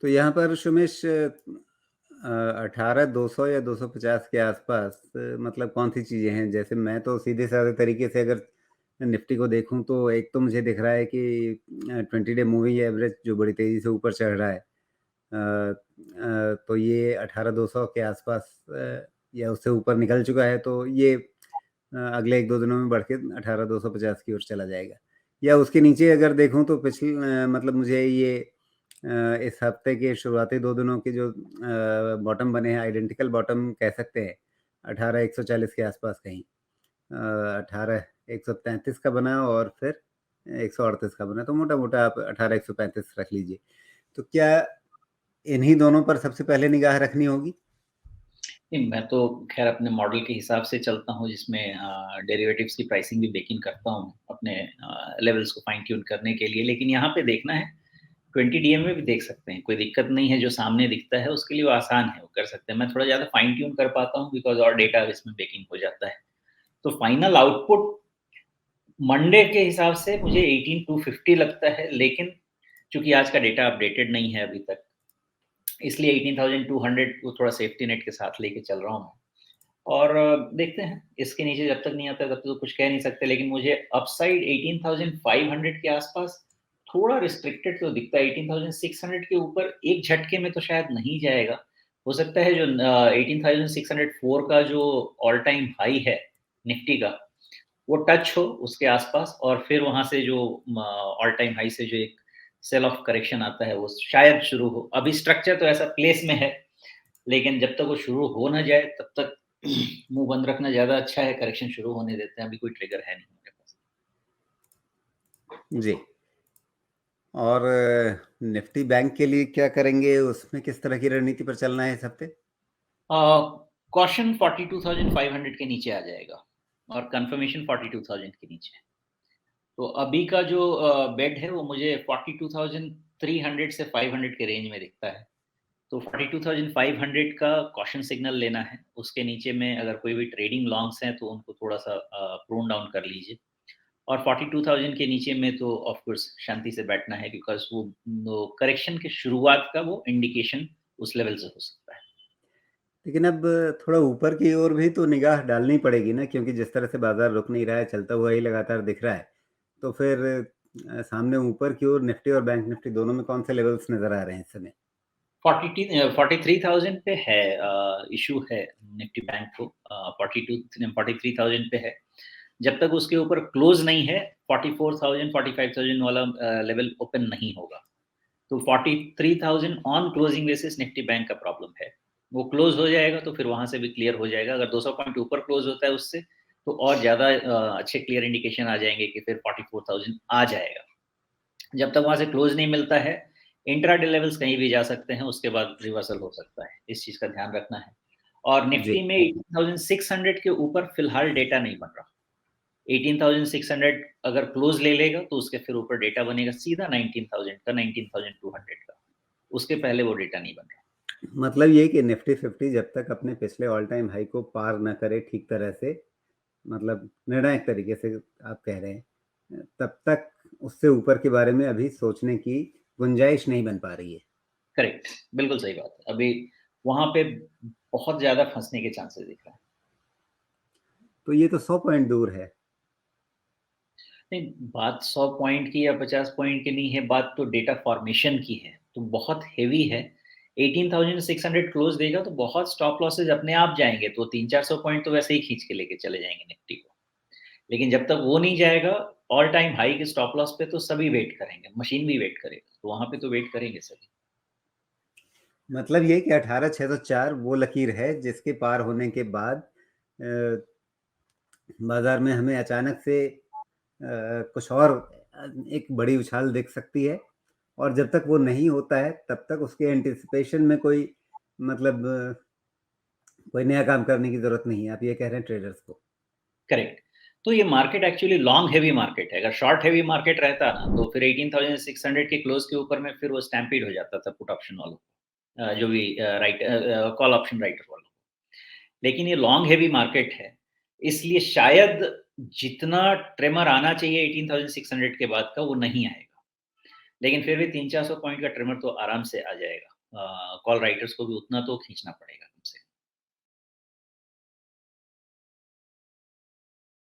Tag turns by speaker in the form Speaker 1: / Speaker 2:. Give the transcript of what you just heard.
Speaker 1: तो यहाँ पर सुमेश 18,200 या 250 के आसपास मतलब कौन सी चीज़ें हैं? जैसे मैं तो सीधे साधे तरीके से अगर निफ्टी को देखूं तो एक तो मुझे दिख रहा है कि 20 डे मूविंग एवरेज जो बड़ी तेज़ी से ऊपर चढ़ रहा है, तो ये 18,200 के आसपास या उससे ऊपर निकल चुका है, तो ये अगले एक दो दिनों में बढ़ के 18,250 की ओर चला जाएगा। या उसके नीचे अगर देखूं तो पिछले मतलब मुझे ये इस हफ्ते के शुरुआती दो दिनों के जो बॉटम बने हैं, आइडेंटिकल बॉटम कह सकते हैं, 18,140 के आसपास कहीं 18,133 का बना और फिर 138 का बना, तो मोटा मोटा आप 18,135 रख लीजिए। तो क्या इन्हीं दोनों पर सबसे पहले निगाह रखनी होगी?
Speaker 2: नहीं, मैं तो ख़ैर अपने मॉडल के हिसाब से चलता हूँ जिसमें डेरिवेटिव्स की प्राइसिंग भी बेक इन करता हूँ अपने लेवल्स को फाइन ट्यून करने के लिए। लेकिन यहाँ पे देखना है 20 डीएम में भी देख सकते हैं, कोई दिक्कत नहीं है, जो सामने दिखता है उसके लिए वो आसान है, वो कर सकते हैं। मैं थोड़ा ज़्यादा फाइन ट्यून कर पाता हूँ बिकॉज़ और डेटा इसमें बेक इन हो जाता है। तो फाइनल आउटपुट मंडे के हिसाब से मुझे 18,250 लगता है, लेकिन चूँकि आज का डेटा अपडेटेड नहीं है अभी तक, इसलिए 18,200 को थोड़ा सेफ्टी नेट के साथ लेके चल रहा हूँ मैं। और देखते हैं, इसके नीचे जब तक नहीं आता है तब तक तो कुछ कह नहीं सकते, लेकिन मुझे अपसाइड 18,500 के आसपास थोड़ा रिस्ट्रिक्टेड तो दिखता है। 18,600 के ऊपर एक झटके में तो शायद नहीं जाएगा। हो सकता है जो 18,604 का जो ऑल टाइम हाई है निफ्टी का, वो टच हो उसके आसपास, और फिर वहाँ से जो ऑल टाइम हाई से जो एक सेल ऑफ करेक्शन आता है वो शायद शुरू हो। अभी स्ट्रक्चर तो ऐसा प्लेस में है, लेकिन जब तक वो शुरू हो ना जाए तब तक मुँह बंद रखना ज़्यादा अच्छा है, करेक्शन शुरू होने देते हैं, अभी कोई ट्रिगर है नहीं मेरे पास।
Speaker 1: जी। और निफ्टी बैंक के लिए क्या करेंगे? उसमें किस तरह की रणनीति पर चलना है इस हफ्ते?
Speaker 2: अ, कॉशन 42,500 के नीचे आ जाएगा और कन्फर्मेशन 42,000 के नीचे। तो अभी का जो बेड है वो मुझे 42,300 से 500 के रेंज में दिखता है। तो 42,500 का कॉशन सिग्नल लेना है। उसके नीचे में अगर कोई भी ट्रेडिंग लॉन्ग्स हैं तो उनको थोड़ा-सा प्रून डाउन कर लीजिए। और 42,000 के नीचे में तो ऑफ कोर्स शांति से बैठना है, बिकॉज़ वो करेक्शन की शुरुआत का वो इंडिकेशन उस लेवल से हो सकता है।
Speaker 1: लेकिन अब थोड़ा ऊपर की ओर भी तो निगाह डालनी पड़ेगी ना, क्योंकि जिस तरह से बाजार रुक नहीं रहा है, चलता हुआ ही लगातार दिख रहा है। तो फिर सामने ऊपर की ओर निफ्टी और बैंक निफ्टी दोनों में कौन से लेवल्स नज़र आ रहे हैं इस समय?
Speaker 2: 43,000 पे है, इश्यू है निफ्टी बैंक को, 43,000 पे है। जब तक उसके ऊपर क्लोज़ नहीं है 44,000 45,000 वाला लेवल ओपन नहीं होगा। तो 43,000 on closing basis Nifty bank का प्रॉब्लम है। वो क्लोज़ हो जाएगा तो फिर वहाँ से भी क्लियर हो जाएगा। अगर 200 पॉइंट ऊपर क्लोज़ होता है उससे, तो और ज़्यादा अच्छे क्लियर इंडिकेशन आ जाएँगे कि फिर 44,000 आ जाएगा। जब तक वहाँ से क्लोज़ नहीं मिलता है, इंट्राडे लेवल्स कहीं भी जा सकते हैं, उसके बाद रिवर्सल हो सकता है। इस चीज़ का ध्यान रखना है। और
Speaker 1: जी।
Speaker 2: निफ्टी में 18,600 के ऊपर फिलहाल डेटा नहीं बन रहा। 18,600 अगर क्लोज़ ले लेगा तो उसके फिर ऊपर डेटा बनेगा सीधा 19,000 का, 19,200 का। उसके पहले वो डेटा नहीं बन रहा।
Speaker 1: मतलब ये कि निफ्टी 50 जब तक अपने पिछले ऑल टाइम हाई को पार न करे ठीक तरह से, मतलब निर्णायक तरीके से आप कह रहे हैं, तब तक उससे ऊपर के बारे में अभी सोचने की गुंजाइश नहीं बन पा रही है।
Speaker 2: करेक्ट, बिल्कुल सही बात है। अभी वहाँ पे बहुत ज़्यादा फँसने के चांसेस दिख रहे हैं।
Speaker 1: तो ये तो 100 पॉइंट दूर है।
Speaker 2: नहीं, बात 100 पॉइंट की या 50 पॉइंट की नहीं है, बात तो डेटा फॉर्मेशन की है, तो बहुत हेवी है। 18,600 क्लोज़ देगा तो बहुत स्टॉप लॉसेस अपने आप जाएँगे, तो 300-400 पॉइंट तो वैसे ही खींच के लेके चले जाएँगे निफ्टी को। लेकिन जब तक वो नहीं जाएगा, ऑल टाइम हाई के स्टॉप लॉस पे तो सभी वेट करेंगे, मशीन भी वेट करेगा, तो वहाँ पे तो वेट करेंगे सभी।
Speaker 1: मतलब ये कि 18,604 वो लकीर है जिसके पार होने के बाद बाजार में हमें अचानक से कुछ और एक बड़ी उछाल दिख सकती है, और जब तक वो नहीं होता है तब तक उसके एंटिसिपेशन में कोई मतलब कोई नया काम करने की ज़रूरत नहीं है, आप ये कह रहे हैं ट्रेडर्स को?
Speaker 2: करेक्ट। तो ये market actually long heavy market है। अगर शॉर्ट हेवी मार्केट रहता ना, तो फिर 18,600 के क्लोज़ के ऊपर में फिर वो स्टैम्पीड हो जाता था पुट ऑप्शन वालों को, जो भी कॉल ऑप्शन राइटर वालों को। लेकिन ये लॉन्ग हेवी मार्केट है, इसलिए शायद जितना ट्रिमर आना चाहिए 18,600 के बाद का वो नहीं आएगा। लेकिन फिर भी 300-400 पॉइंट का ट्रिमर तो आराम से आ जाएगा। कॉल राइटर्स को भी उतना तो खींचना पड़ेगा।